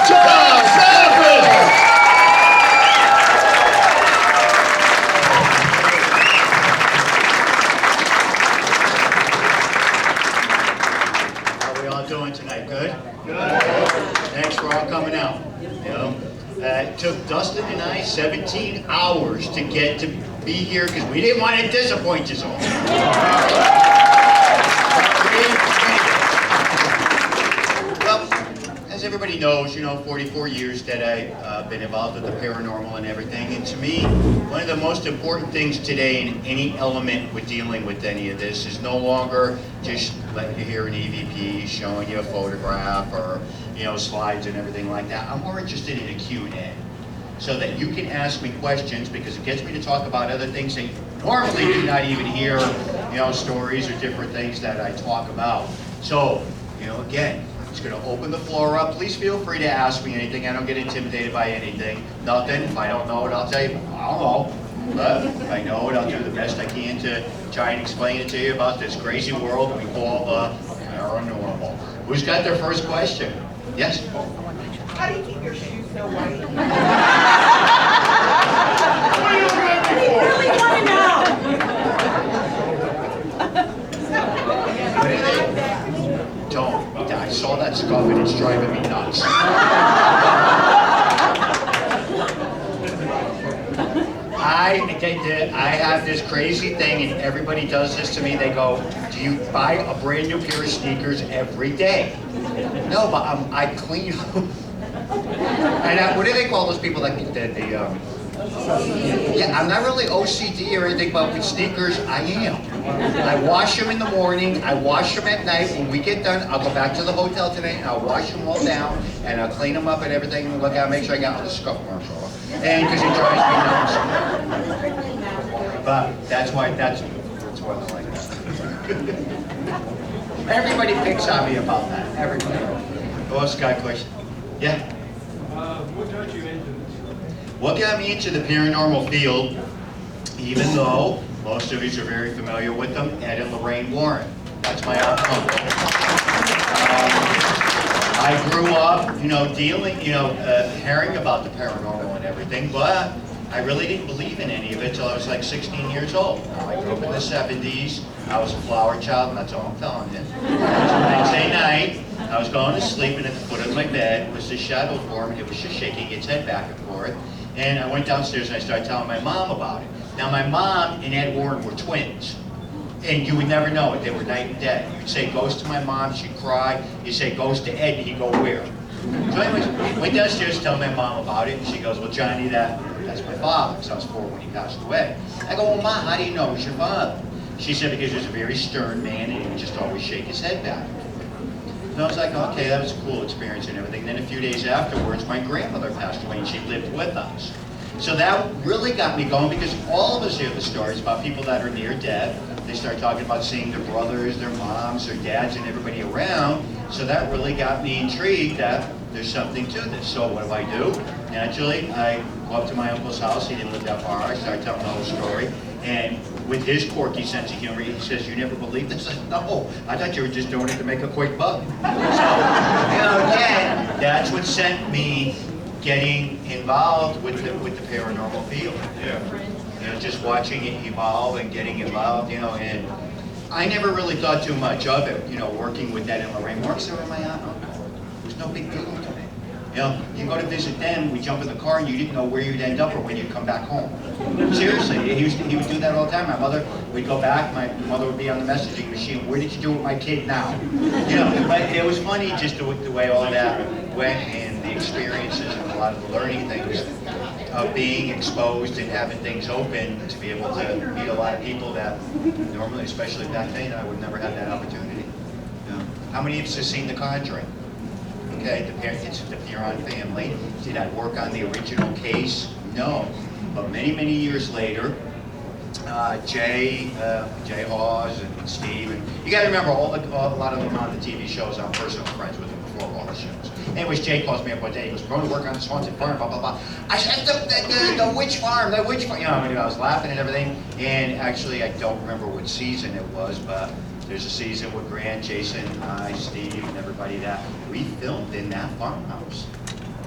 John Zaffis! How are we all doing tonight? Good? Good. Thanks for all coming out. You know, it took Dustin and I 17 hours to get to be here because we didn't want to disappoint you all. Well, as everybody knows, 44 years that I've been involved with the paranormal and everything. And to me, one of the most important things today in any element with dealing with any of this is no longer just letting you hear an EVP showing you a photograph or, slides and everything like that. I'm more interested in a Q&A so that you can ask me questions because it gets me to talk about other things that you normally do not even hear, stories or different things that I talk about. So, again, I'm just going to open the floor up. Please feel free to ask me anything. I don't get intimidated by anything. Nothing. If I don't know it, I'll tell you, I don't know. But if I know it, I'll do the best I can to try and explain it to you about this crazy world we call the paranormal. Who's got their first question? Yes? How do you keep your shoes so white? What are you ready for? I really want to know. What are they? Don't. I saw that scuff and it's driving me nuts. I have this crazy thing, and everybody does this to me. They go, "Do you buy a brand new pair of sneakers every day?" No, but I clean them. And what do they call those people that yeah, I'm not really OCD or anything, but with sneakers, I am. I wash them in the morning, I wash them at night. When we get done, I'll go back to the hotel tonight, and I'll wash them all down, and I'll clean them up and everything, and look out, make sure I got all the scuff marks off. And because it drives me nuts. But that's why I like that. Everybody picks on me about that, everybody. Who else got a question? Yeah? What got you into this? What got me into the paranormal field, even though most of you are very familiar with them, Ed and Lorraine Warren. That's my aunt and uncle. I grew up, hearing about the paranormal and everything, but I really didn't believe in any of it until I was like 16 years old. I grew up in the 70s. I was a flower child, and that's all I'm telling you. It was a Wednesday night. I was going to sleep, and at the foot of my bed was this shadow form, and it was just shaking its head back and forth. And I went downstairs and I started telling my mom about it. Now my mom and Ed Warren were twins. And you would never know it. They were night and day. You'd say ghost to my mom, she'd cry. You'd say ghost to Ed, and he'd go where? So anyways, went downstairs to tell my mom about it, and she goes, well, Johnny, that's my father, because I was 4 when he passed away. I go, well, Mom, how do you know it was your father? She said, because he was a very stern man, and he would just always shake his head back. And I was like, okay, that was a cool experience and everything. Then a few days afterwards, my grandmother passed away, and she lived with us. So that really got me going, because all of us hear the stories about people that are near death. They start talking about seeing their brothers, their moms, their dads, and everybody around. So that really got me intrigued that there's something to this. So what do? Naturally, I go up to my uncle's house. He didn't live that far. I started telling the whole story. And with his quirky sense of humor, he says, you never believed this? I said, no, I thought you were just doing it to make a quick buck. So, again, that's what sent me getting involved with the paranormal field. Yeah. Just watching it evolve and getting involved, and I never really thought too much of it, working with Ed and Lorraine. Mark's there with my aunt and uncle. It was no big deal to me. You go to visit them, we jump in the car, and you didn't know where you'd end up or when you'd come back home. Seriously, he would do that all the time. My mother, we'd go back, my mother would be on the messaging machine, where did you do with my kid now? But it was funny just the way all that went, and the experiences and a lot of the learning things of being exposed and having things open to be able to meet a lot of people that normally, especially back then, I would never have that opportunity. How many of us have seen The Conjuring? Okay, it's the Piron family. Did I work on the original case? No. But many, many years later, Jay Hawes and Steve, and you got to remember, a lot of them on the TV shows, I'm personal friends with them before all the shows. Anyways, Jay calls me up one day, he goes, going to work on this haunted farm, blah, blah, blah. I said, the witch farm, I was laughing and everything, and actually I don't remember what season it was, but there's a season with Grant, Jason, I, Steve, and everybody that we filmed in that farmhouse.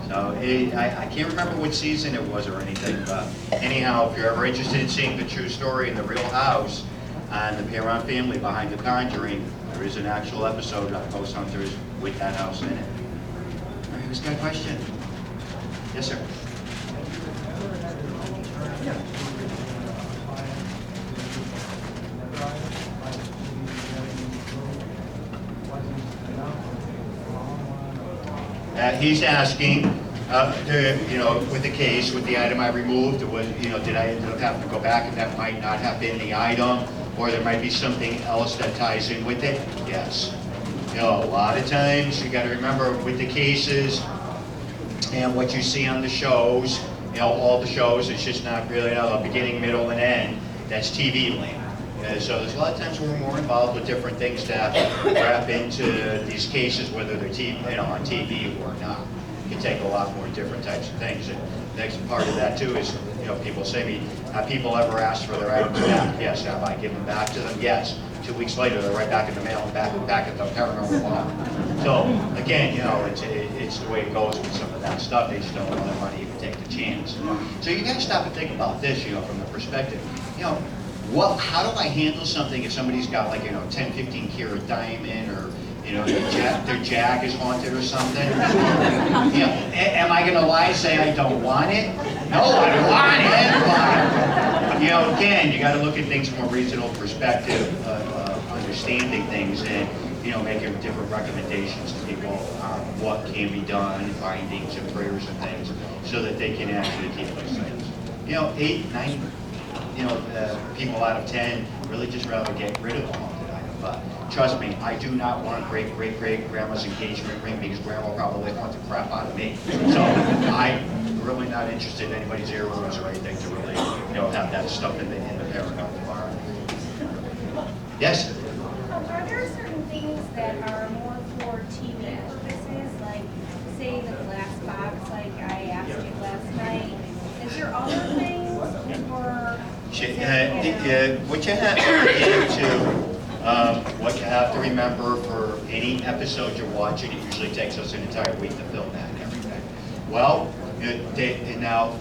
So I can't remember what season it was or anything, but anyhow, if you're ever interested in seeing the true story in the real house and the Perron family behind The Conjuring, there is an actual episode of Ghost Hunters with that house in it. All right, who's got a question? Yes, sir. He's asking, with the case, with the item I removed, was, did I end up having to go back and that might not have been the item, or there might be something else that ties in with it? Yes. A lot of times you got to remember with the cases and what you see on the shows, all the shows, it's just not really a beginning, middle, and end. That's TV land. So there's a lot of times we're more involved with different things that wrap into these cases, whether they're on TV or not. It can take a lot more different types of things. And the next part of that too is, people say to me, have people ever asked for their items back? Yes. Have I given back to them? Yes. 2 weeks later, they're right back in the mail and back at the Paranormal bar. So again, it's the way it goes with some of that stuff. They just don't want their money even take the chance. So you got to stop and think about this, from the perspective, how do I handle something if somebody's got 10, 15 karat diamond, or their Jag is haunted or something? Am I gonna lie and say I don't want it? No, I want it. But, again, you got to look at things from a reasonable perspective, understanding things, and making different recommendations to people on what can be done, findings and prayers and things, so that they can actually keep those things. 8, 9. People out of 10 really just rather get rid of the haunted item. But trust me, I do not want great-great-great-grandma's engagement ring, because grandma probably haunted the crap out of me. So I'm really not interested in anybody's heirlooms or anything to really, have that stuff in the paranormal bar. Yes? Are there certain things that are more for TV purposes, like say the glass box, like I asked you last night? Is there other things, or what you have to get into, what you have to remember for any episode you're watching, it usually takes us an entire week to film that and everything. Well, and now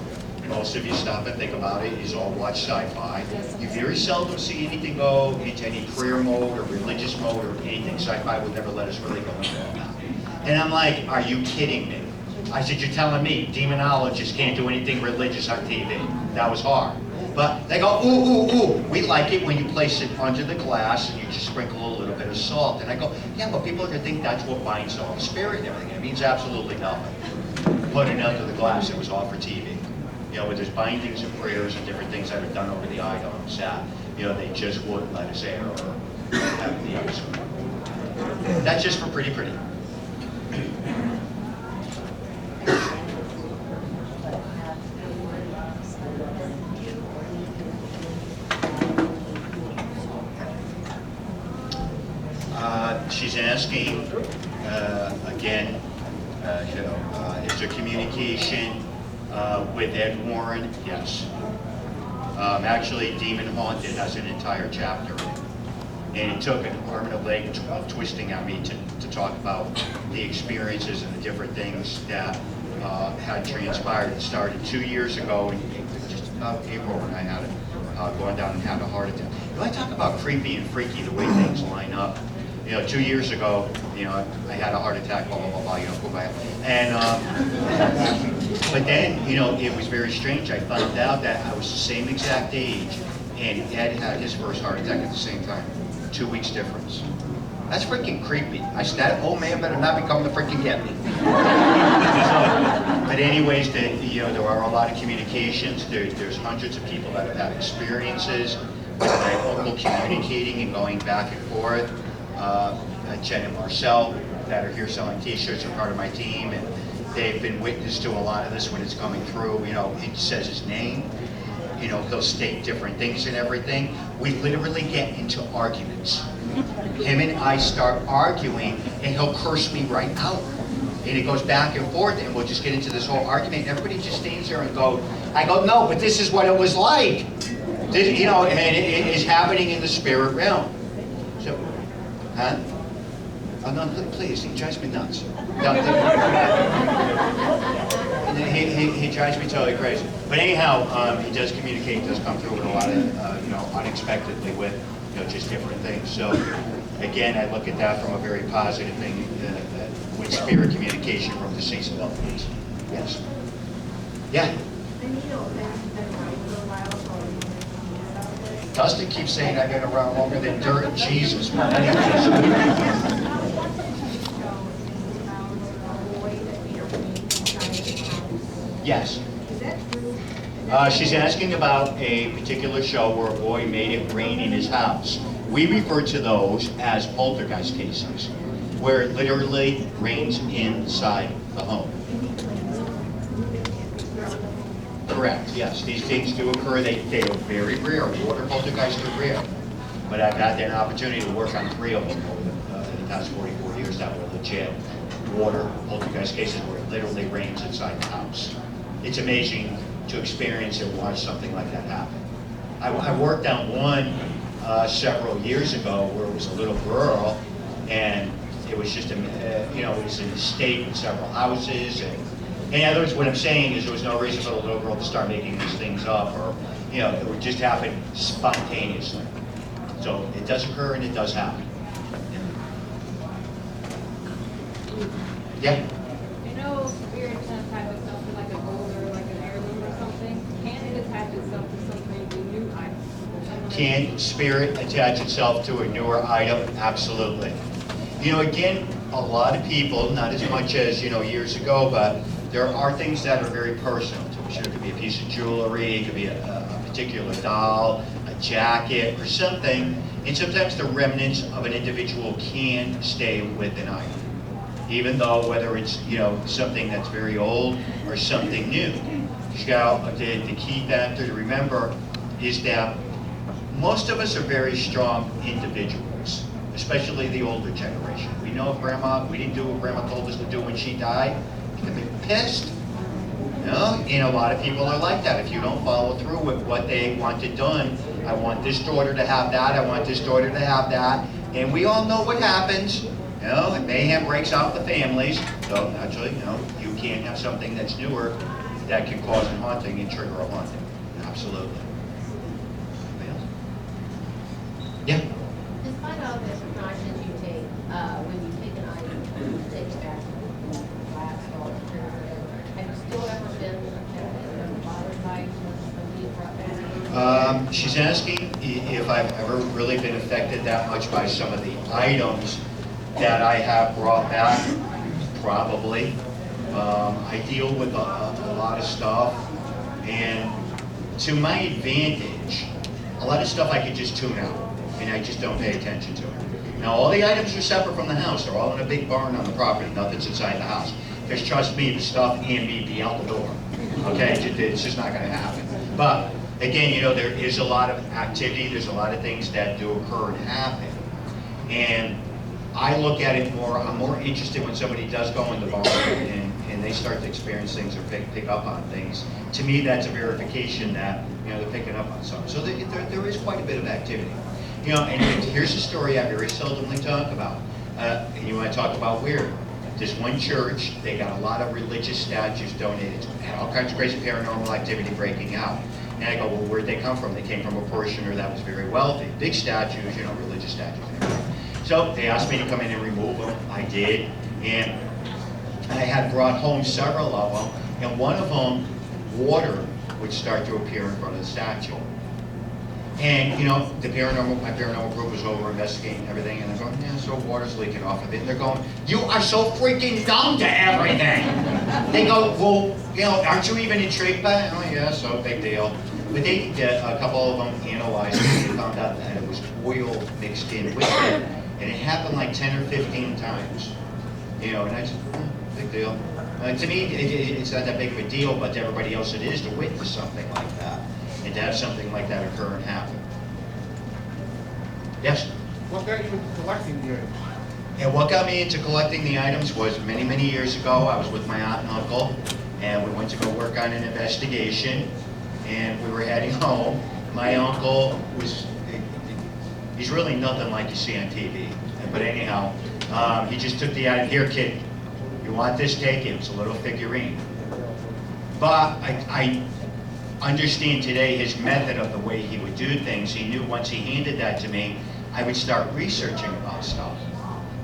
most of you stop and think about it, you all watch sci-fi. You very seldom see anything go into any career mode or religious mode or anything. Sci-fi would never let us really go into all that. And I'm like, are you kidding me? I said, you're telling me demonologists can't do anything religious on TV? That was hard. But they go, ooh, we like it when you place it under the glass and you just sprinkle a little bit of salt. And I go, yeah, but people are going to think that's what binds the Holy Spirit and everything. It means absolutely nothing. Put it under the glass, it was all for TV. But there's bindings and prayers and different things that are done over the items that, they just wouldn't let us air or have the episode. That's just for pretty. She's asking, again, is there communication with Ed Warren? Yes. Actually, Demon Haunted has an entire chapter in it. And it took an arm and a leg twisting on me to talk about the experiences and the different things that had transpired. It started 2 years ago, in just about April, when I had gone down and had a heart attack. When I talk about creepy and freaky, the way things line up, 2 years ago, I had a heart attack, blah, blah, blah, blah, and, but then, it was very strange. I found out that I was the same exact age, and Ed had his first heart attack at the same time. 2 weeks difference. That's freaking creepy. I said, that old man better not be coming to freaking get me. But anyways, there are a lot of communications. There's hundreds of people that have had experiences with my uncle communicating and going back and forth. Jen and Marcel that are here selling t-shirts are part of my team, and they've been witness to a lot of this when it's coming through. He says his name, he'll state different things and everything. We literally get into arguments. Him and I start arguing, and he'll curse me right out. And it goes back and forth, and we'll just get into this whole argument, and everybody just stands there and I go, no, but this is what it was like. And it is happening in the spirit realm. So, huh? Oh, no, please, he drives me nuts. No, he drives me totally crazy. But anyhow, he does communicate, does come through with a lot of, unexpectedly with, just different things. So, again, I look at that from a very positive thing, with spirit communication from deceased loved ones. Yes. Yeah. Dustin keeps saying I've been around longer than dirt and Jesus. Yes. She's asking about a particular show where a boy made it rain in his house. We refer to those as poltergeist cases, where it literally rains inside the home. Correct, yes. These things do occur. They are very rare. Water poltergeists are rare. But I've had an opportunity to work on 3 of them over the past 44 years that were legit water poltergeist cases where it literally rains inside the house. It's amazing to experience and watch something like that happen. I worked on one several years ago where it was a little girl, and it was just, it was an estate with several houses. And in other words, what I'm saying is there was no reason for the little girl to start making these things up, or, it would just happen spontaneously. So it does occur and it does happen. Yeah? Spirit can attach itself to like a gold or like an heirloom or something. Can it attach itself to something, a new item? Can spirit attach itself to a newer item? Absolutely. Again, a lot of people, not as much as, years ago, but there are things that are very personal to us. It could be a piece of jewelry, it could be a particular doll, a jacket, or something. And sometimes the remnants of an individual can stay with an item, even though whether it's, something that's very old or something new. The key factor to remember is that most of us are very strong individuals, especially the older generation. We know if we didn't do what Grandma told us to do when she died, we'd be pissed. And a lot of people are like that. If you don't follow through with what they wanted done, I want this daughter to have that, I want this daughter to have that, and we all know what happens. Mayhem breaks out the families. So naturally, you can't have something that's newer that can cause a haunting and trigger a haunting. Absolutely. Yeah. Despite all the precautions you take, when you take an item, take it back to the glass or whatever, have you still ever been bothered by being brought back? She's asking if I've ever really been affected that much by some of the items that I have brought back. Probably. I deal with a lot of stuff, and to my advantage, a lot of stuff I could just tune out, and I just don't pay attention to it. Now, all the items are separate from the house. They're all in a big barn on the property. Nothing's inside the house. Because trust me, the stuff and me be out the door. Okay, it's just not going to happen. But again, there is a lot of activity. There's a lot of things that do occur and happen, and I look at it more, I'm more interested when somebody does go in the barn and they start to experience things or pick up on things. To me, that's a verification that, they're picking up on something. So there is quite a bit of activity. And here's a story I very seldomly talk about. And you want to talk about weird. This one church, they got a lot of religious statues donated to them. Had all kinds of crazy paranormal activity breaking out. And I go, well, where'd they come from? They came from a parishioner that was very wealthy. Big statues, religious statues and everything. So they asked me to come in and remove them. I did, and I had brought home several of them, and one of them, water would start to appear in front of the statue. And my paranormal group was over investigating everything, and they're going, yeah, so water's leaking off of it. And they're going, you are so freaking dumb to everything. They go, well, aren't you even intrigued by it? Oh yeah, so big deal. But they a couple of them analyzed it, and they found out that it was oil mixed in with it. And it happened like 10 or 15 times. And I just, big deal. To me, it's not that big of a deal, but to everybody else it is to witness something like that. And to have something like that occur and happen. Yes? What got you into collecting the items? And what got me into collecting the items was many, many years ago, I was with my aunt and uncle, and we went to go work on an investigation, and we were heading home. My uncle he's really nothing like you see on TV. But anyhow, he just took the item. Here, kid, you want this? Take it. It's a little figurine. But I understand today his method of the way he would do things. He knew once he handed that to me, I would start researching about stuff.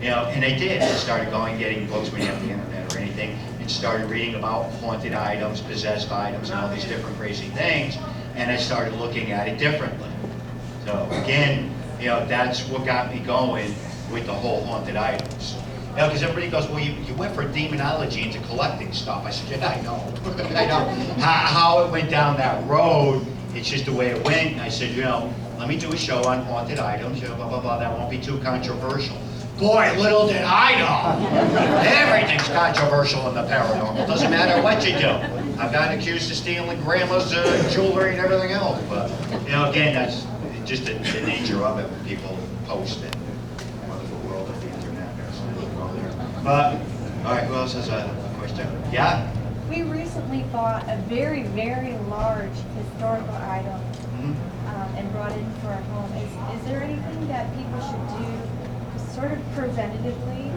You know, and I did. I started going, getting books when you have the internet or anything, and started reading about haunted items, possessed items, and all these different crazy things, and I started looking at it differently. So again, you know, that's what got me going with the whole haunted items. You know, because everybody goes, well, you went from demonology into collecting stuff. I said, yeah, I know. I know. How it went down that road, it's just the way it went. I said, you know, let me do a show on haunted items, you know, blah, blah, blah. That won't be too controversial. Boy, little did I know. Everything's controversial in the paranormal. Doesn't matter what you do. I've gotten accused of stealing grandma's jewelry and everything else. But, you know, again, that's just the nature of it when people post it. Wonderful world of the internet. But, all right, who else has a question? Yeah? We recently bought a very, very large historical item and brought it into our home. Is there anything that people should do sort of preventatively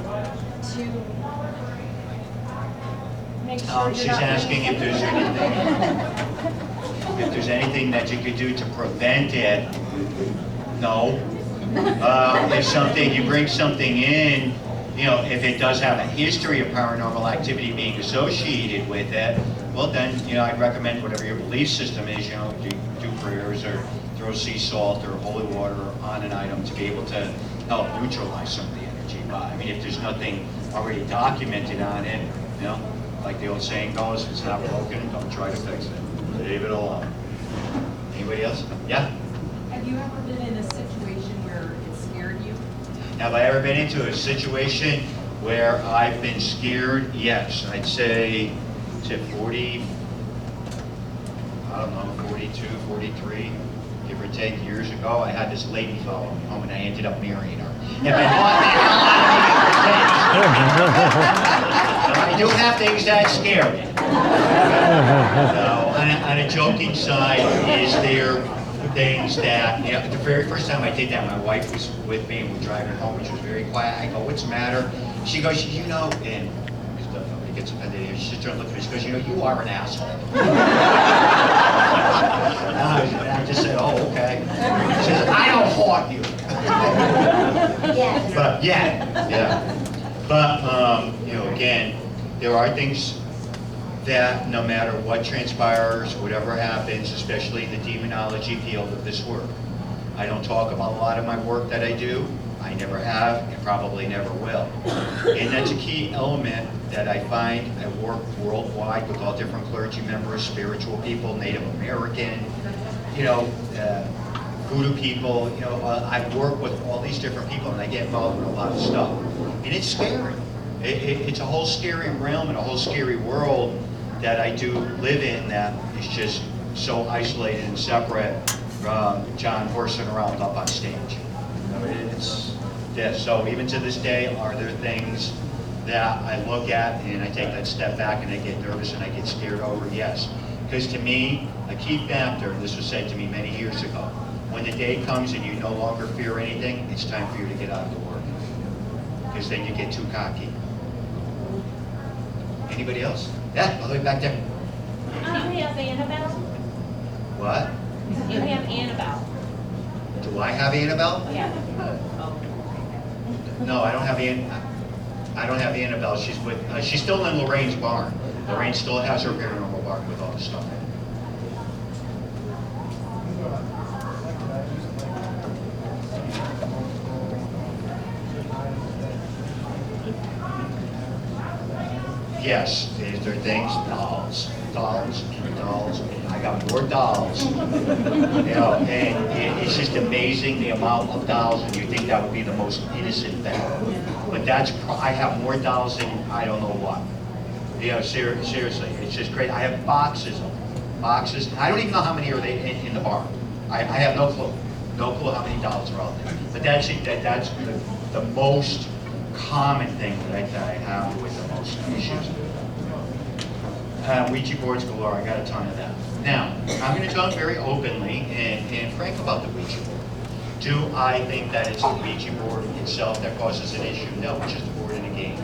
to make sure you're She's not asking if there's anything that you could do to prevent it. No. If something, you bring something in, you know, if it does have a history of paranormal activity being associated with it, well then, you know, I'd recommend whatever your belief system is, you know, do prayers or throw sea salt or holy water on an item to be able to help neutralize some of the energy. But I mean, if there's nothing already documented on it, you know, like the old saying goes, if it's not broken, don't try to fix it. Leave it alone. Anybody else? Yeah? Have you ever been in a situation where it scared you? Have I ever been into a situation where I've been scared? Yes. I'd say, is it 40, I don't know, 42, 43, give or take, years ago. I had this lady follow me home and I ended up marrying her. I do have things that scare me. So, on a joking side, is there things that, you know, the very first time I did that, my wife was with me and we're driving home, which was very quiet. I go, what's the matter? She goes, you know, and nobody gets offended here. She sits there and looks at me, she goes, you know, you are an asshole. And I just said, oh, okay. She says, I don't haunt you. But yeah. But, you know, again, there are things that no matter what transpires, whatever happens, especially the demonology field of this work. I don't talk about a lot of my work that I do. I never have and probably never will. And that's a key element that I find. I work worldwide with all different clergy members, spiritual people, Native American, you know, voodoo people, you know, I work with all these different people and I get involved in a lot of stuff. And it's scary. It's a whole scary realm and a whole scary world that I do live in that is just so isolated and separate from John horsing around up on stage. You know, it's, yeah, so even to this day, are there things that I look at and I take that step back and I get nervous and I get scared over? Yes. Because to me, a key factor, and this was said to me many years ago, when the day comes and you no longer fear anything, it's time for you to get out of the work. Because then you get too cocky. Anybody else? Yeah, all the way back there. Do you have Annabelle? What? Do you have Annabelle? Do I have Annabelle? Yeah. No, I don't have I don't have Annabelle. She's with. She's still in Lorraine's barn. Lorraine still has her paranormal barn with all the stuff in it. Yes, these are things, dolls. I got more dolls. You know, and it's just amazing the amount of dolls, and you think that would be the most innocent thing. But that's, I have more dolls than I don't know what. You know, seriously, it's just great. I have boxes of them. Boxes. I don't even know how many are they in the barn. I have no clue. No clue how many dolls are out there. But that's the most common thing that I have with the most issues. Ouija boards galore, I got a ton of that. Now, I'm going to talk very openly and frank about the Ouija board. Do I think that it's the Ouija board itself that causes an issue? No, it's just a board in a game.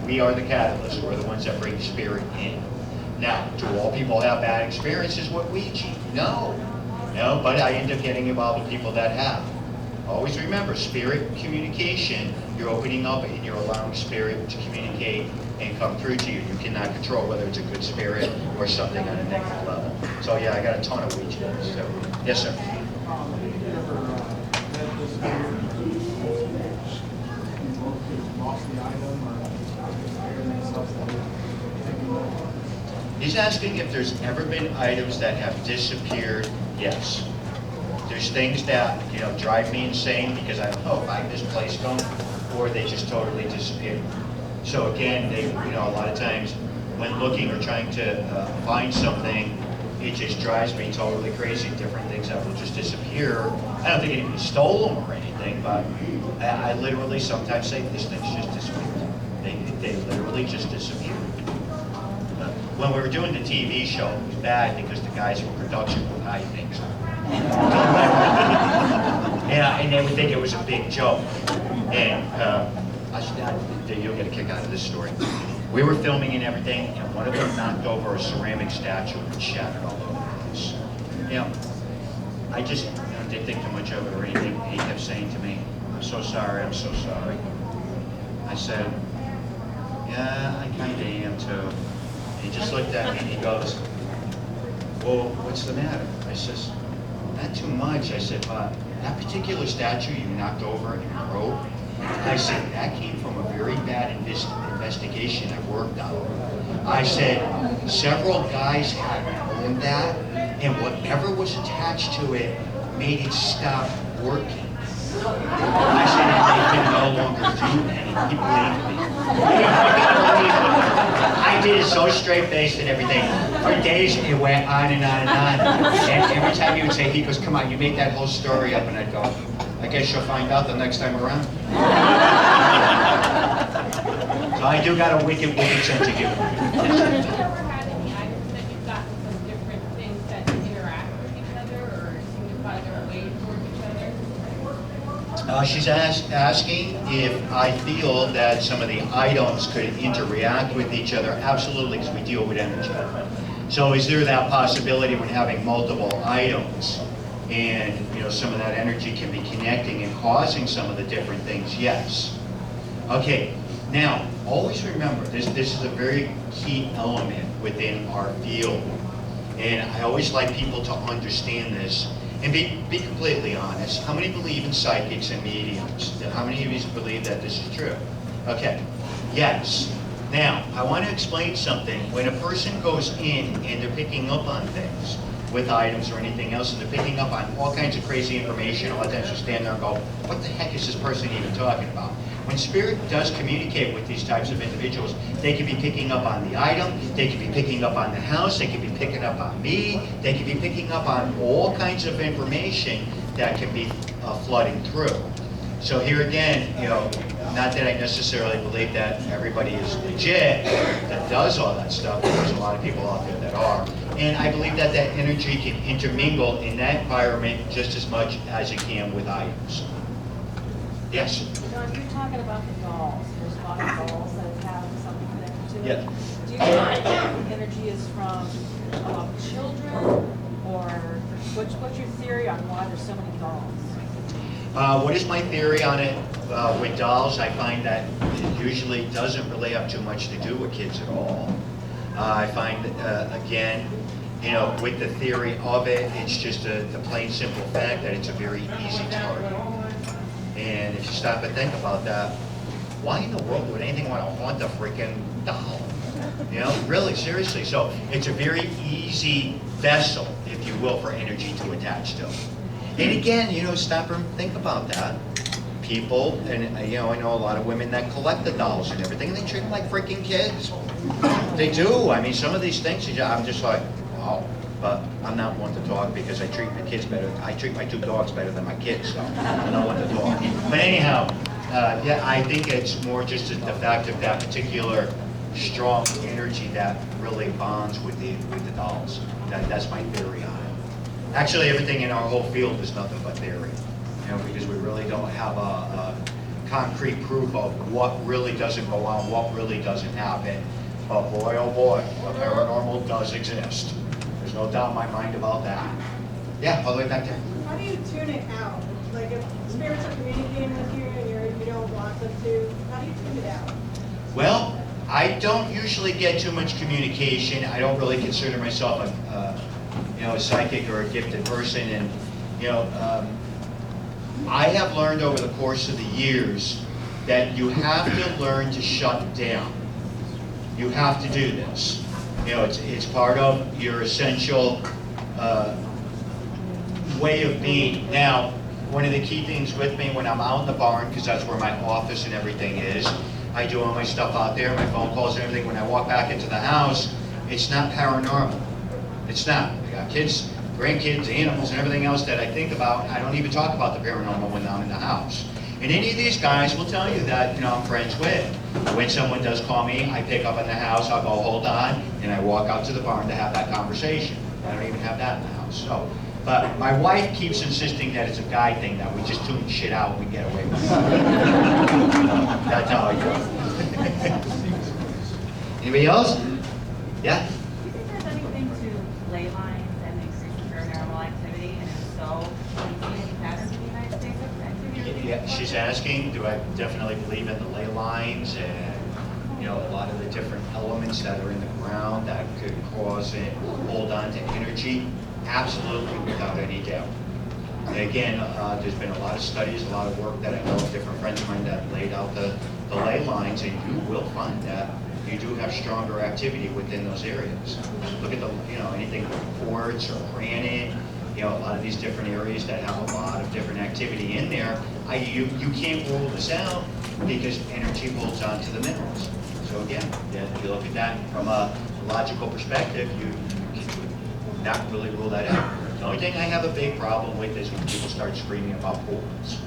We are the catalysts. We're the ones that bring spirit in. Now, do all people have bad experiences with Ouija? No. No, but I end up getting involved with people that have. Always remember, spirit communication, you're opening up and you're allowing spirit to communicate and come through to you. You cannot control whether it's a good spirit or something on a negative level. So yeah, I got a ton of Ouija. So, yes, sir. He's asking if there's ever been items that have disappeared. Yes. There's things that, you know, drive me insane because I don't know if I misplaced them or they just totally disappear. So again, they, you know, a lot of times when looking or trying to find something, it just drives me totally crazy. Different things that will just disappear. I don't think anybody stole them or anything, but I literally sometimes say, this thing's just disappeared. They literally just disappeared. When we were doing the TV show, it was bad because the guys from production would hide things. Yeah, and they would think it was a big joke. And you'll get a kick out of this story. We were filming and everything, and one of them knocked over a ceramic statue and shattered all over the place. You know, I just didn't think too much of it or anything. And he kept saying to me, "I'm so sorry, I'm so sorry." I said, "Yeah, I kind of am too." He just looked at me and he goes, "Well, what's the matter?" I says, "Not too much." I said, "But that particular statue you knocked over and broke," I said, "that came from a very bad investigation I worked on." I said, "Several guys had owned that, and whatever was attached to it made it stop working." I said, "And they can no longer do that." He believed me. I did it so straight-faced and everything. For days, it went on and on and on. And every time he would say, he goes, "Come on, you make that whole story up," and I'd go, "I guess you'll find out the next time around." So I do got a wicked, wicked sense of humor. Have you ever had any items that you've gotten from different things that interact with each other or signify their way towards each other? She's asking if I feel that some of the items could interact with each other. Absolutely, because we deal with energy. So is there that possibility when having multiple items and, you know, some of that energy can be connecting and causing some of the different things? Yes. Okay, now, always remember, this is a very key element within our field. And I always like people to understand this. And be completely honest. How many believe in psychics and mediums? How many of you believe that this is true? Okay. Yes. Now, I want to explain something. When a person goes in and they're picking up on things with items or anything else, and they're picking up on all kinds of crazy information, a lot of times you stand there and go, what the heck is this person even talking about? When spirit does communicate with these types of individuals, they can be picking up on the item, they can be picking up on the house, they can be picking up on me, they can be picking up on all kinds of information that can be flooding through. So here again, you know, not that I necessarily believe that everybody is legit that does all that stuff, but there's a lot of people out there that are. And I believe that that energy can intermingle in that environment just as much as it can with items. Yes? John, you're talking about the dolls. There's a lot of dolls that have something connected to it. Yeah. Do you think that the energy is from a lot of children, or what's your theory on why there's so many dolls? What is my theory on it? With dolls, I find that it usually doesn't really have too much to do with kids at all. I find, again, you know, with the theory of it, it's just the plain simple fact that it's a very easy target. And if you stop and think about that, why in the world would anything want to haunt a freaking doll? You know, really, seriously. So it's a very easy vessel, if you will, for energy to attach to. And again, you know, stop and think about that. People, and you know, I know a lot of women that collect the dolls and everything, and they treat them like freaking kids. They do. I mean, some of these things, I'm just like, wow. But I'm not one to talk because I treat my kids better. I treat my two dogs better than my kids, so I'm not one to talk. But anyhow, yeah, I think it's more just the fact of that particular strong energy that really bonds with the dolls. That's my theory on it. Actually, everything in our whole field is nothing but theory, you know, because we really don't have a concrete proof of what really doesn't go on, what really doesn't happen. But boy, oh boy, the paranormal does exist. There's no doubt in my mind about that. Yeah, all the way back there. How do you tune it out? Like if spirits are communicating with you and you don't want them to, how do you tune it out? Well, I don't usually get too much communication. I don't really consider myself a psychic or a gifted person, and I have learned over the course of the years that you have to learn to shut down. You have to do this. It's part of your essential way of being. Now, one of the key things with me when I'm out in the barn, because that's where my office and everything is, I do all my stuff out there, my phone calls and everything. When I walk back into the house, it's not paranormal. It's not. I got kids, grandkids, animals, and everything else that I think about. I don't even talk about the paranormal when I'm in the house. And any of these guys will tell you that, I'm friends with. When someone does call me, I pick up in the house, I'll go, hold on, and I walk out to the barn to have that conversation. I don't even have that in the house. So, but my wife keeps insisting that it's a guy thing, that we just tune shit out and we get away with it. That's how I do it. Anybody else? Yeah? Do you think there's anything to ley lines and increasing paranormal activity? And if so, do you see any patterns in the United States of activity? Yeah, she's asking, do I definitely believe in the ley lines and, a lot of the different elements that are in the ground that could cause it, hold on to energy? Absolutely, without any doubt. And again, there's been a lot of studies, a lot of work that I know of different friends of mine that laid out the ley lines, and you will find that you do have stronger activity within those areas. Look at the, anything with quartz or granite, a lot of these different areas that have a lot of different activity in there. You can't rule this out because energy holds on to the minerals. So again, if you look at that from a logical perspective, you not really rule that out. The only thing I have a big problem with is when people start screaming about portals.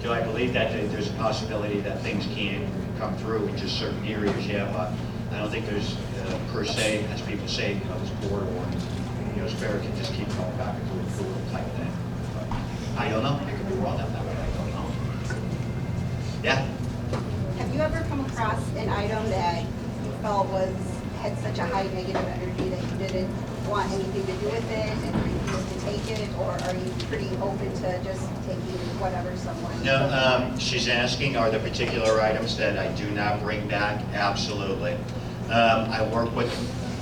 Do I believe that there's a possibility that things can come through in just certain areas? Yeah, but I don't think there's per se, as people say, this portal or spirit can just keep going back into a portal type thing. But I don't know. I could be wrong on that one. I don't know. Yeah. Have you ever come across an item that you felt had such a high negative energy that you didn't want anything to do with it and refused to take it, or are you pretty open to just taking whatever someone? No, she's asking, are there particular items that I do not bring back? Absolutely. I work with,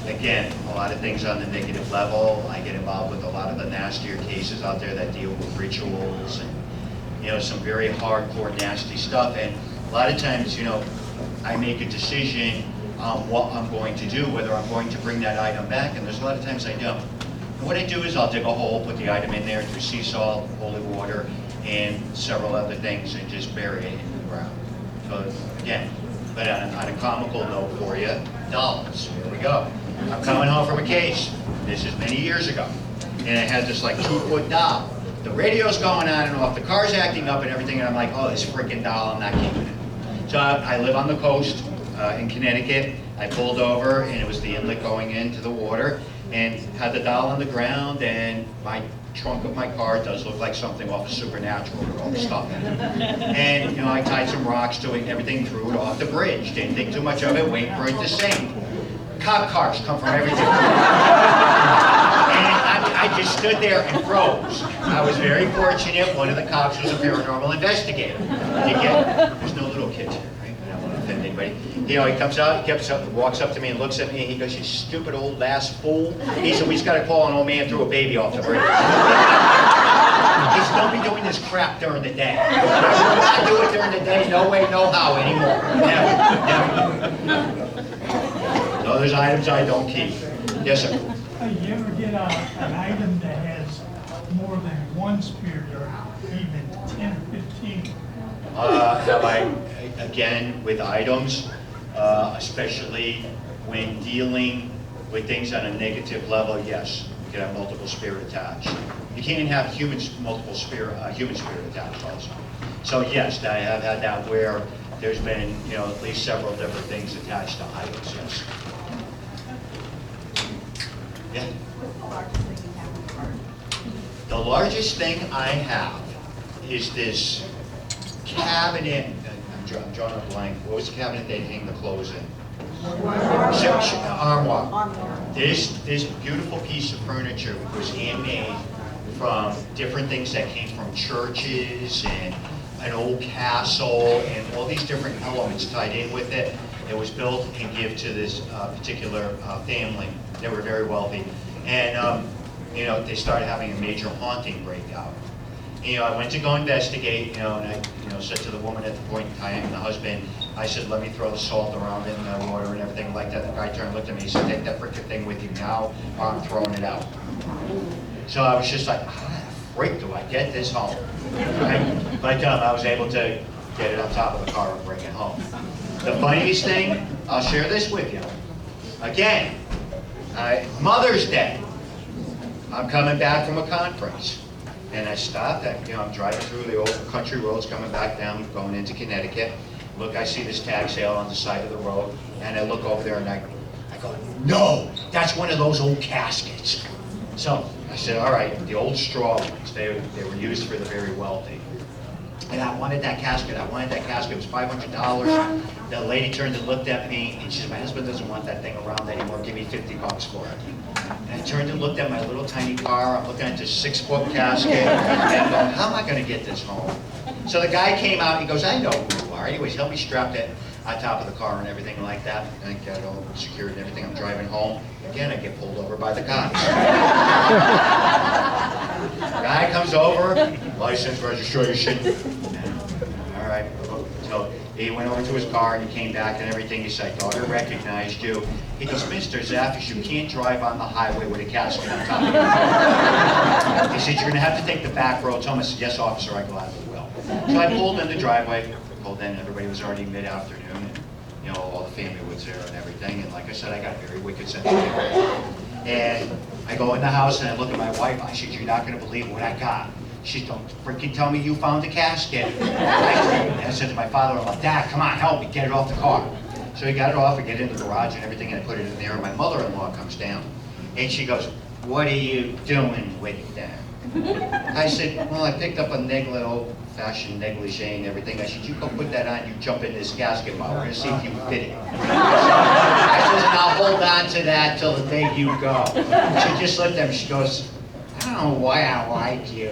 again, a lot of things on the negative level. I get involved with a lot of the nastier cases out there that deal with rituals and, some very hardcore nasty stuff. And a lot of times, I make a decision on what I'm going to do, whether I'm going to bring that item back, and there's a lot of times I don't. And what I do is I'll dig a hole, put the item in there through sea salt, holy water, and several other things, and just bury it in the ground. So again, but on a comical note for you, dolls. Here we go. I'm coming home from a case. This is many years ago, and I had this like 2-foot doll. The radio's going on and off, the car's acting up and everything, and I'm like, oh, this freaking doll, I'm not keeping it. So I live on the coast in Connecticut. I pulled over, and it was the inlet going into the water, and had the doll on the ground, and my trunk of my car does look like something off of Supernatural with all the stuff in it. And I tied some rocks to it and everything, threw it off the bridge. Didn't think too much of it, waiting for it to sink. Cop cars come from every direction. And I just stood there and froze. I was very fortunate. One of the cops was a paranormal investigator. There's no little kids here, right? I don't want to offend anybody. He comes out, walks up to me and looks at me, and he goes, "You stupid old ass fool." He said, "We just got to call an old man threw a baby off the bridge." He said, "Don't be doing this crap during the day." I will not do it during the day, no way, no how anymore. Never. So there's items I don't keep. Yes, sir. You ever get an item that has more than one spirit, or even 10 or 15? Have I, again, with items, especially when dealing with things on a negative level, yes, you can have multiple spirit attached. You can't have human spirit attached also. So yes, I have had that where there's been, at least several different things attached to items, yes. Yeah. What's the largest thing you have in the garden? The largest thing I have is this cabinet. I'm drawing a blank. What was the cabinet they hang the clothes in? Armoire. This beautiful piece of furniture was handmade from different things that came from churches and an old castle and all these different elements tied in with it. It was built and given to this particular family. They were very wealthy. And they started having a major haunting breakout. I went to go investigate, and I said to the woman at the point in time, the husband, I said, let me throw the salt around in the water and everything like that. The guy turned and looked at me, he said, take that frickin' thing with you now, or I'm throwing it out. So I was just like, how the frick do I get this home? Right? But I was able to get it on top of the car and bring it home. The funniest thing, I'll share this with you. Again, Mother's Day. I'm coming back from a conference. And I stopped, I'm driving through the old country roads coming back down, going into Connecticut. Look, I see this tag sale on the side of the road, and I look over there and I go, no, that's one of those old caskets. So I said, all right, the old straw ones, they were used for the very wealthy. And I wanted that casket, It was $500. The lady turned and looked at me, and she said, my husband doesn't want that thing around anymore, give me $50 for it. And I turned and looked at my little tiny car, I'm looking at this 6-foot casket, and I'm going, how am I going to get this home? So the guy came out, he goes, I know who you are. Anyways, help me strap it on top of the car and everything like that. And I got it all secured and everything. I'm driving home. Again, I get pulled over by the cops. Guy comes over, license, registration. All right. So he went over to his car and he came back and everything. He said, daughter recognized you. He goes, Mr. Zaffis, you can't drive on the highway with a casket on top of your car. He said, you're going to have to take the back road. Tell him, I said, yes, officer, I gladly will. So I pulled in the driveway. Pulled in, everybody was already mid-afternoon. And, all the family was there and everything. And like I said, I got a very wicked sense of humor. And I go in the house and I look at my wife. I said, you're not going to believe what I got. She said, don't freaking tell me you found a casket. I said to my father-in-law, Dad, come on, help me, get it off the car. So he got it off, I get it in the garage and everything, and I put it in there, and my mother-in-law comes down. And she goes, what are you doing with that? I said, well, I picked up a old-fashioned negligee and everything. I said, you go put that on, you jump in this casket while we're going to see if you fit it. I said, and I'll hold on to that till the day you go. She just looked at me, she goes, I don't know why I like you.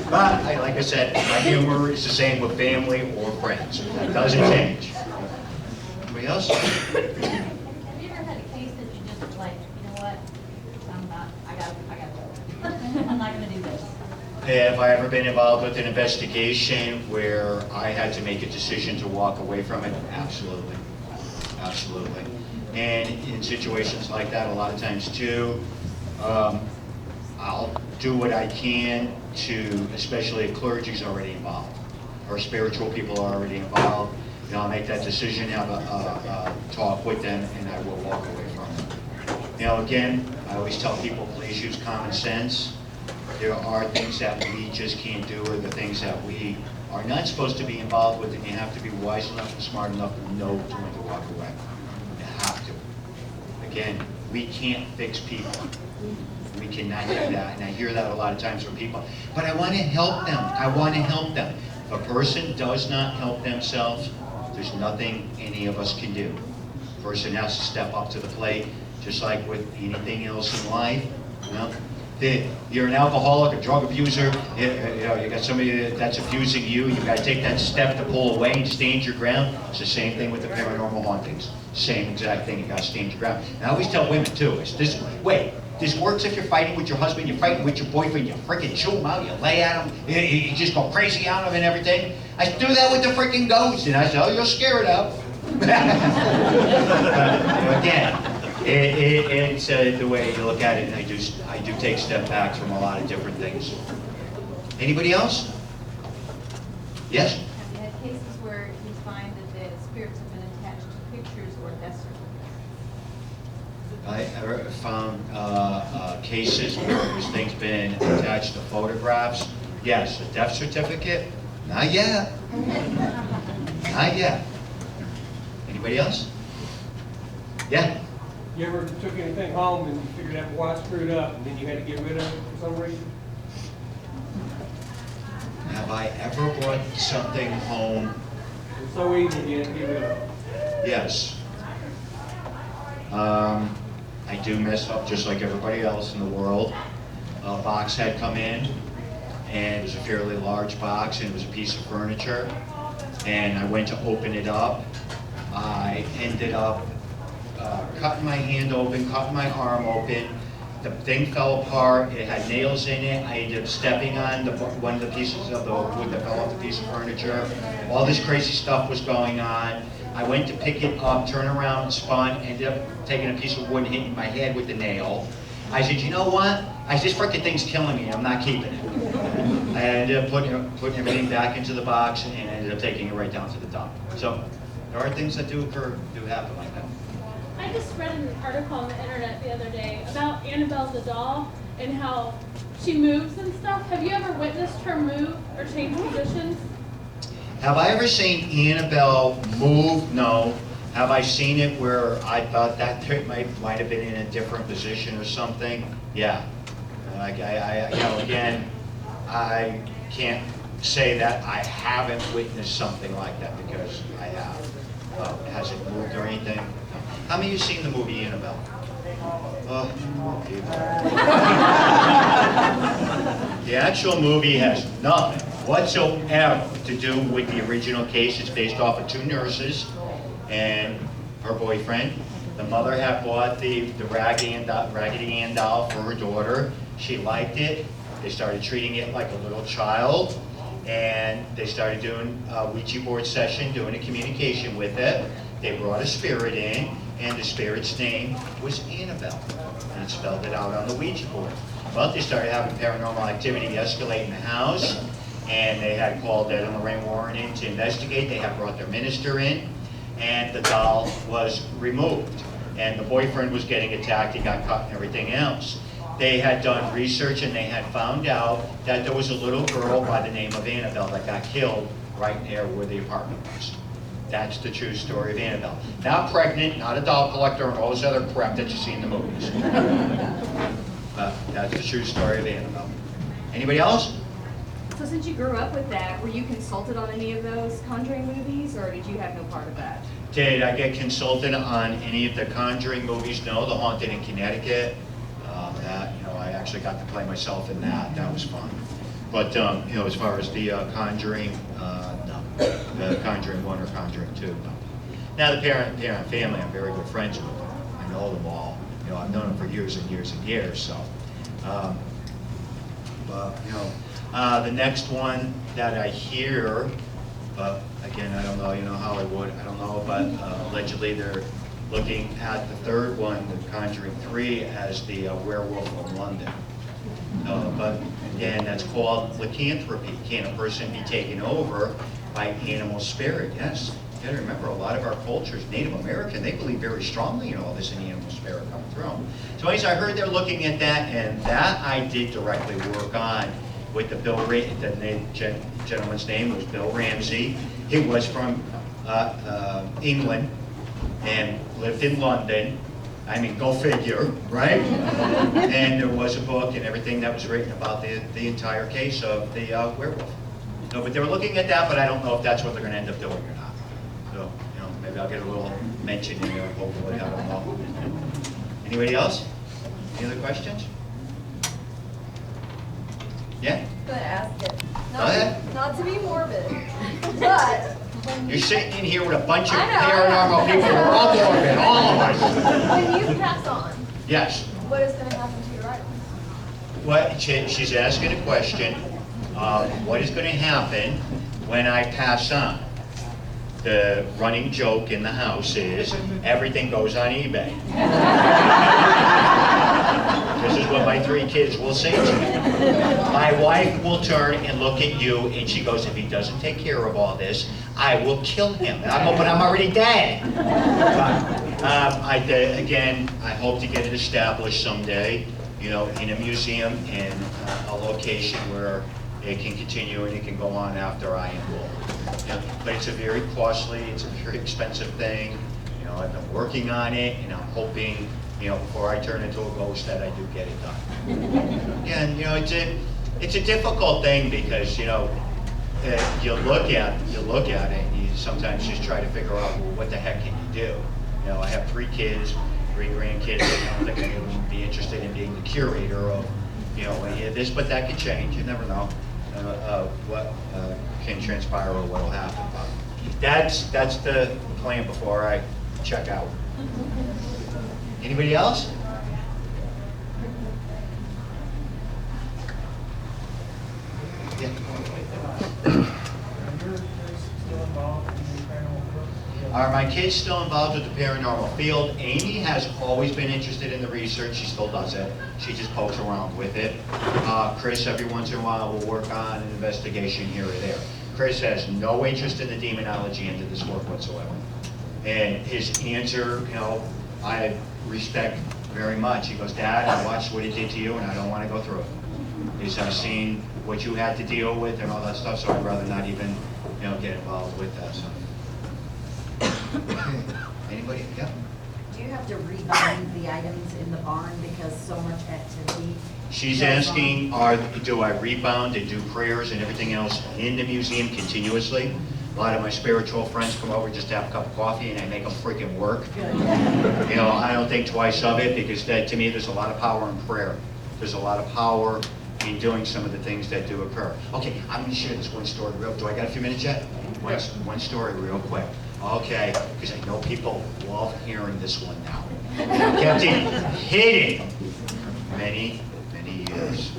But, like I said, my humor is the same with family or friends. That doesn't change. Anybody else? Have you ever had a case that you just like, you know what, I gotta go. I'm not gonna do this. Have I ever been involved with an investigation where I had to make a decision to walk away from it? Absolutely. Absolutely. And in situations like that, a lot of times too, I'll do what I can to, especially if clergy's already involved, or spiritual people are already involved, I'll make that decision, have a talk with them, and I will walk away from it. Again, I always tell people, please use common sense. There are things that we just can't do, or the things that we are not supposed to be involved with, and you have to be wise enough and smart enough to know when to walk away. You have to. Again, we can't fix people. We cannot do that, and I hear that a lot of times from people. But I want to help them. I want to help them. If a person does not help themselves, there's nothing any of us can do. A person has to step up to the plate, just like with anything else in life. You're an alcoholic, a drug abuser, you got somebody that's abusing you, you've got to take that step to pull away and stand your ground. It's the same thing with the paranormal hauntings. Same exact thing, you got to stand your ground. And I always tell women too, this works if you're fighting with your husband, you're fighting with your boyfriend, you freaking chew him out, you lay at him, you just go crazy on him and everything. I do that with the freaking ghost, and I say, oh, you'll scare it out. Again, it's the way you look at it, and I do take step backs from a lot of different things. Anybody else? Yes? Have you had cases where you find that the spirits have been attached to pictures or death certificates? I ever found cases where there's things been attached to photographs. Yes, a death certificate? Not yet. Not yet. Anybody else? Yeah? You ever took anything home and you figured out why it screwed up and then you had to get rid of it for some reason? Have I ever brought something home? It's so easy you had to get rid of it. Yes. I do mess up just like everybody else in the world. A box had come in, and it was a fairly large box, and it was a piece of furniture. And I went to open it up. I ended up cutting my hand open, cutting my arm open. The thing fell apart. It had nails in it. I ended up stepping on one of the pieces of the wood that fell off the piece of furniture. All this crazy stuff was going on. I went to pick it up, turn around, spun, ended up taking a piece of wood and hitting my head with the nail. I said, you know what? This freaking thing's killing me. I'm not keeping it. I ended up putting everything back into the box and ended up taking it right down to the dump. So there are things that do happen like that. I just read an article on the internet the other day about Annabelle the doll and how she moves and stuff. Have you ever witnessed her move or change positions? Have I ever seen Annabelle move? No. Have I seen it where I thought that might have been in a different position or something? Yeah. Again, I can't say that I haven't witnessed something like that because I have. Has it moved or anything? How many of you seen the movie Annabelle? The actual movie has nothing whatsoever to do with the original case. It's based off of two nurses and her boyfriend. The mother had bought the Raggedy Ann doll for her daughter. She liked it. They started treating it like a little child, and they started doing a Ouija board session, doing a communication with it. They brought a spirit in, and the spirit's name was Annabelle, and it spelled it out on the Ouija board. Well, they started having paranormal activity escalate in the house, and they had called Ed and Lorraine Warren in to investigate. They had brought their minister in, and the doll was removed. And the boyfriend was getting attacked, he got cut and everything else. They had done research and they had found out that there was a little girl by the name of Annabelle that got killed right there where the apartment was. That's the true story of Annabelle. Not pregnant, not a doll collector, and all this other crap that you see in the movies. But that's the true story of Annabelle. Anybody else? So since you grew up with that, were you consulted on any of those Conjuring movies, or did you have no part of that? Did I get consulted on any of the Conjuring movies? No, The Haunted in Connecticut. I actually got to play myself in that. That was fun. But as far as the Conjuring, no. The Conjuring 1 or Conjuring 2, no. Now the parent family, I'm very good friends with them. I know them all. I've known them for years and years and years. So, the next one that I hear, but again, I don't know. Hollywood, I don't know, but allegedly they're looking at the third one, The Conjuring 3, as the Werewolf of London. But again, that's called lycanthropy. Can a person be taken over by animal spirit? Yes. You got to remember, a lot of our cultures, Native American, they believe very strongly in all this in animal spirit coming through. So anyways, I heard they're looking at that, and that I did directly work on with the gentleman's name was Bill Ramsey. He was from England and lived in London. I mean, go figure, right? And there was a book and everything that was written about the entire case of the werewolf. No, but they were looking at that, but I don't know if that's what they're going to end up doing or not. So, maybe I'll get a little mention in there, hopefully, I don't know. Anybody else? Any other questions? Yeah? I'm gonna ask it. Go ahead. Not to be morbid, but You're sitting in here with a bunch of paranormal people. We're all morbid, all of us. when you pass on, Yes. what is gonna happen to your items? What she's asking a question. What is going to happen when I pass on? The running joke in the house is everything goes on eBay. This is what my 3 kids will say to me. My wife will turn and look at you and she goes, if he doesn't take care of all this, I will kill him. And I go, but I'm already dead. Again, I hope to get it established someday, in a museum in a location where it can continue and it can go on after I am gone. But it's a very costly, it's a very expensive thing. I've been working on it, and I'm hoping, before I turn into a ghost, that I do get it done. Yeah, and it's a difficult thing because you look at it, and you sometimes just try to figure out, well, what the heck can you do. You know, I have 3 kids, 3 grandkids. I don't think any of them would be interested in being the curator of, you know, any of this, but that could change. You never know what can transpire or what will happen. But that's the plan before I check out. Anybody else? Yeah. Are my kids still involved with the paranormal field? Amy has always been interested in the research. She still does it. She just pokes around with it. Chris, every once in a while, will work on an investigation here or there. Chris has no interest in the demonology into this work whatsoever. And his answer, you know, I respect very much. He goes, Dad, I watched what it did to you, and I don't want to go through it. Because I've seen what you had to deal with and all that stuff, so I'd rather not even, you know, get involved with that stuff. Anybody? Yeah. Do you have to rebind the items in the barn because so much activity? She's asking, do I rebound and do prayers and everything else in the museum continuously? A lot of my spiritual friends come over just to have a cup of coffee and I make them freaking work. You know, I don't think twice of it because that, to me, there's a lot of power in prayer. There's a lot of power in doing some of the things that do occur. Okay, I'm going to share this one story real. Do I got a few minutes yet? One story real quick. Okay, because I know people love hearing this one now. Kept it hidden many, many years.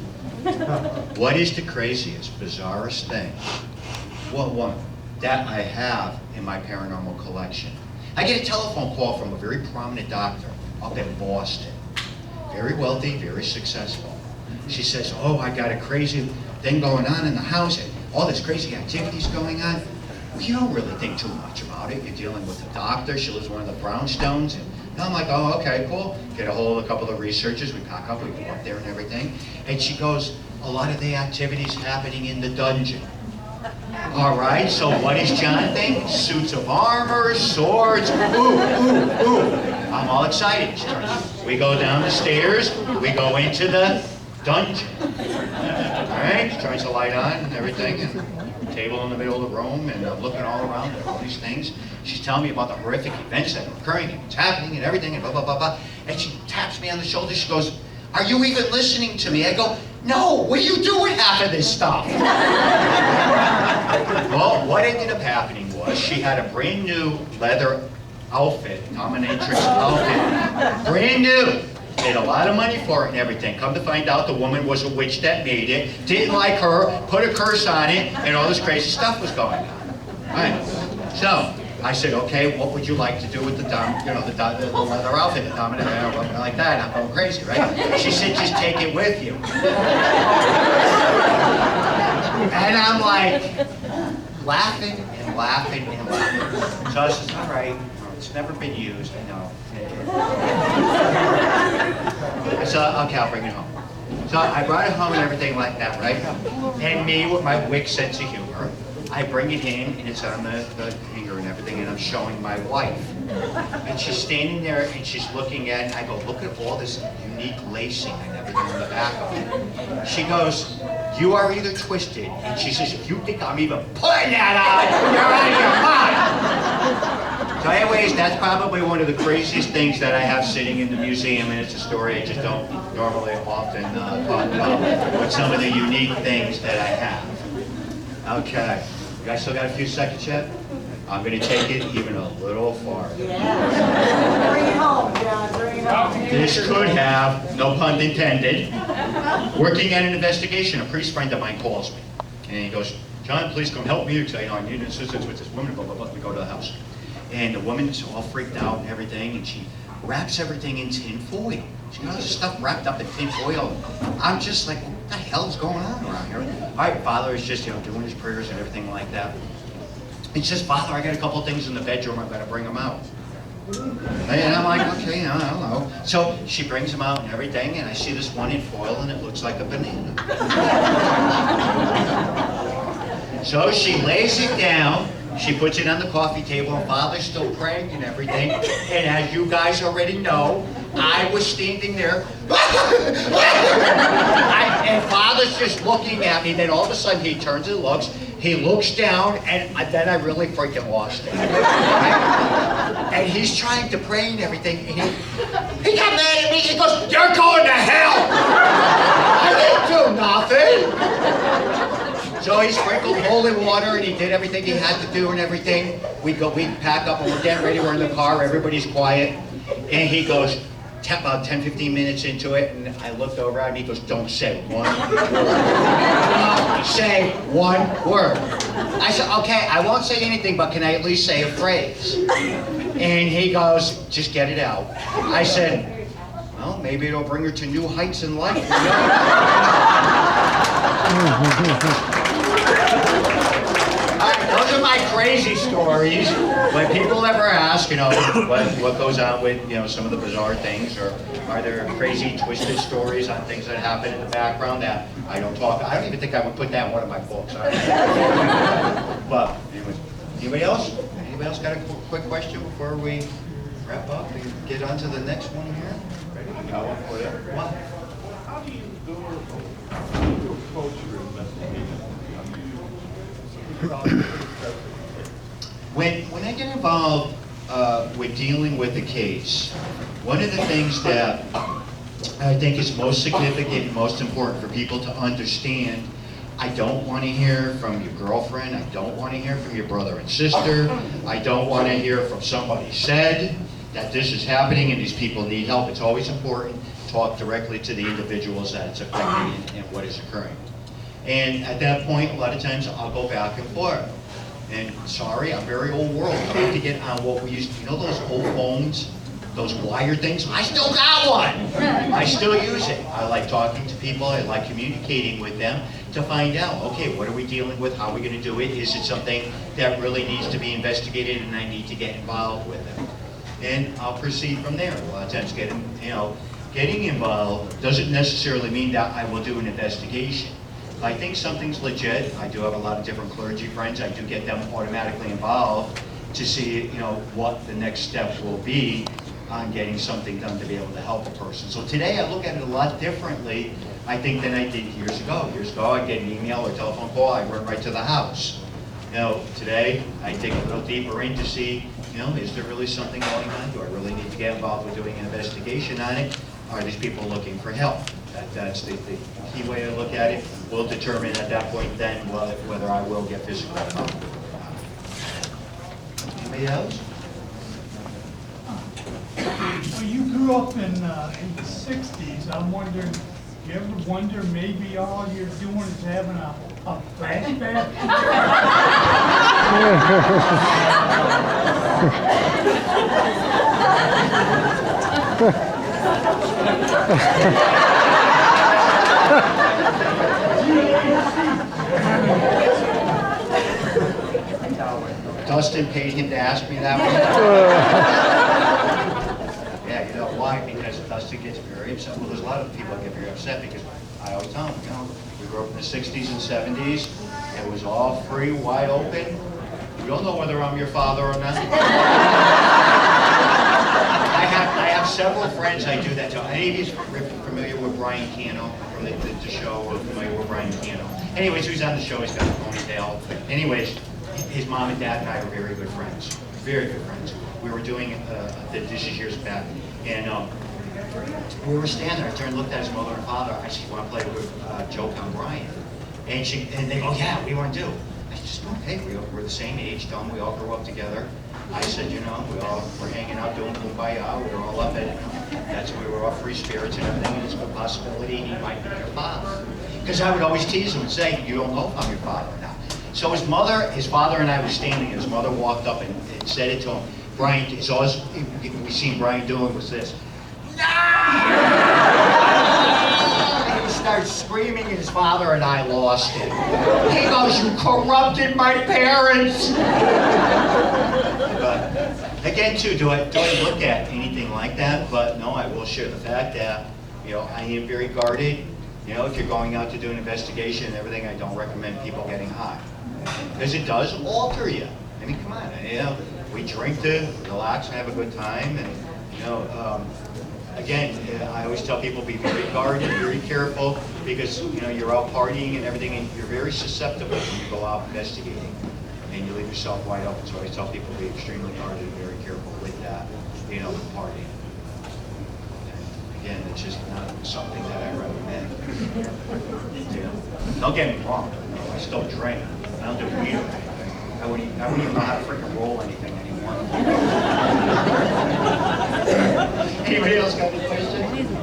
What is the craziest, bizarrest thing? Well, one that I have in my paranormal collection. I get a telephone call from a very prominent doctor up in Boston. Very wealthy, very successful. She says, oh, I got a crazy thing going on in the house and all this crazy activities going on. Well, you don't really think too much about it. You're dealing with a doctor. She lives in one of the brownstones. And I'm like, oh, okay, cool. Get a hold of a couple of researchers. We pack up, we go up there and everything. And she goes, a lot of the activities happening in the dungeon. All right, so what does John think? Suits of armor, swords, ooh, ooh, ooh. I'm all excited. We go down the stairs, we go into the dungeon. All right, she turns the light on and everything, and table in the middle of the room, and I'm looking all around at all these things. She's telling me about the horrific events that are occurring, and what's happening, and everything, and blah, blah, blah, blah. And she taps me on the shoulder, she goes, are you even listening to me? I go, no, what do you do with half of this stuff? Well, what ended up happening was she had a brand new leather outfit, dominatrix outfit, brand new. Paid a lot of money for it and everything. Come to find out the woman was a witch that made it, didn't like her, put a curse on it, and all this crazy stuff was going on. All right. So I said, okay, what would you like to do with the leather outfit, the dominatrix, something like that? I'm going crazy, right? She said, just take it with you. And I'm like, laughing and laughing and laughing. So I said, all right, it's never been used, I know. So, okay, I'll bring it home. So I brought it home and everything like that, right? And me, with my wick sense of humor, I bring it in and it's on the hanger and everything, and I'm showing my wife. And she's standing there and she's looking at it, and I go, look at all this unique lacing and everything on the back of it. She goes, you are either twisted, and she says, if you think I'm even putting that on, you're out of your mind. So anyways, that's probably one of the craziest things that I have sitting in the museum, and it's a story I just don't normally often talk about, with some of the unique things that I have. Okay, you guys still got a few seconds yet? I'm going to take it even a little farther. Yeah. Bring it home, John, bring it home. This could have, no pun intended, working at an investigation, a priest friend of mine calls me, and he goes, John, please come help me, because I need assistance with this woman, blah, blah, blah. We go to the house. And the woman's all freaked out and everything, and she wraps everything in tin foil. She got all this stuff wrapped up in tin foil. I'm just like, what the hell is going on around here? All right, Father is just, doing his prayers and everything like that. And she says, Father, I got a couple things in the bedroom, I've got to bring them out. And I'm like, okay, I don't know. So she brings them out and everything, and I see this one in foil, and it looks like a banana. So she lays it down. She puts it on the coffee table, and Father's still praying and everything. And as you guys already know, I was standing there. And Father's just looking at me. Then all of a sudden he turns and looks. He looks down, and then I really freaking lost it. And he's trying to pray and everything, and he got mad at me. He goes, "You're going to hell!" I didn't do nothing. So he sprinkled holy water, and he did everything he had to do and everything. We pack up, and we're getting ready. We're in the car. Everybody's quiet, and he goes, about 10, 15 minutes into it, and I looked over at him. He goes, "Don't say one word." Don't say one word. I said, "Okay, I won't say anything, but can I at least say a phrase?" And he goes, "Just get it out." I said, "Well, maybe it'll bring her to new heights in life." You know? Those are my crazy stories. When people ever ask, what goes on with, some of the bizarre things, or are there crazy, twisted stories on things that happen in the background that I don't talk. I don't even think I would put that in one of my books. But anyway, anybody else? Anybody else got a quick question before we wrap up and get on to the next one here? Ready? I got one for you. What? How do you do your culture investigation? When I get involved with dealing with a case, one of the things that I think is most significant and most important for people to understand, I don't want to hear from your girlfriend, I don't want to hear from your brother and sister, I don't want to hear from somebody said that this is happening and these people need help. It's always important to talk directly to the individuals that it's affecting and what is occurring. And at that point, a lot of times I'll go back and forth. And sorry, I'm very old world. I like to get on what we used to, those old phones, those wire things? I still got one. I still use it. I like talking to people. I like communicating with them to find out, okay, what are we dealing with? How are we going to do it? Is it something that really needs to be investigated and I need to get involved with it? And I'll proceed from there. A lot of times getting involved doesn't necessarily mean that I will do an investigation. If I think something's legit, I do have a lot of different clergy friends. I do get them automatically involved to see, what the next step will be on getting something done to be able to help a person. So today I look at it a lot differently, I think, than I did years ago. Years ago, I'd get an email or telephone call, I went right to the house. Today, I dig a little deeper in to see, is there really something going on? Do I really need to get involved with doing an investigation on it? Are these people looking for help? That's the key way to look at it. We'll determine at that point then whether I will get physical help. Anybody else? Well, you grew up in the 60s. I'm wondering, you ever wonder maybe all you're doing is having a flashback? Dustin paid him to ask me that one. Yeah, you know why? Because Dustin gets very upset. Well, there's a lot of people that get very upset because I always tell them, we grew up in the 60s and 70s. It was all free, wide open. You don't know whether I'm your father or not. I have several friends I do that to. Any of you familiar with Brian Cano from the show, or familiar with Brian Cano? Anyways, who's on the show? He's got a ponytail. Anyways, his mom and dad and I are very good friends. Very good friends. We were doing, this is years back, and we were standing there. I turned and looked at his mother and father. I said, "You want to play with Joke on Brian?" And they go, "Yeah, we want to do." I just go, "Hey, we're the same age, Tom. We all grew up together." I said, we're hanging out doing kumbaya. We were all up at, we were all free spirits and everything, and it's a possibility he might be your father. Because I would always tease him and say, "You don't know if I'm your father or not." So his father and I were standing, and his mother walked up and said it to him. Brian, it's always, we seen Brian doing was this. No! And he starts screaming, and his father and I lost it. He goes, "You corrupted my parents!" But again, too, do I look at anything like that? But no, I will share the fact that, I am very guarded. If you're going out to do an investigation and everything, I don't recommend people getting high. Because it does alter you. I mean, come on, we drink to relax and have a good time, and again, I always tell people be very guarded, very careful, because you're out partying and everything, and you're very susceptible when you go out investigating, and you leave yourself wide open. So I always tell people be extremely guarded and very careful with that. you know, partying. Again, it's just not something that I recommend. You know, don't get me wrong, I still drink. I don't do weed or anything. I wouldn't even know how to freaking roll anything anymore. Anybody else got any questions?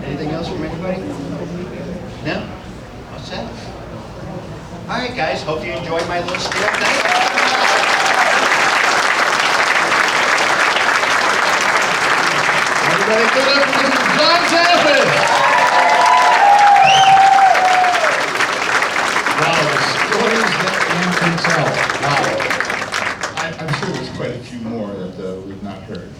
Anything else from anybody? No? What's that? All right, guys. Hope you enjoyed my little spiel. Thank you. Everybody, give it up for John Zaffis.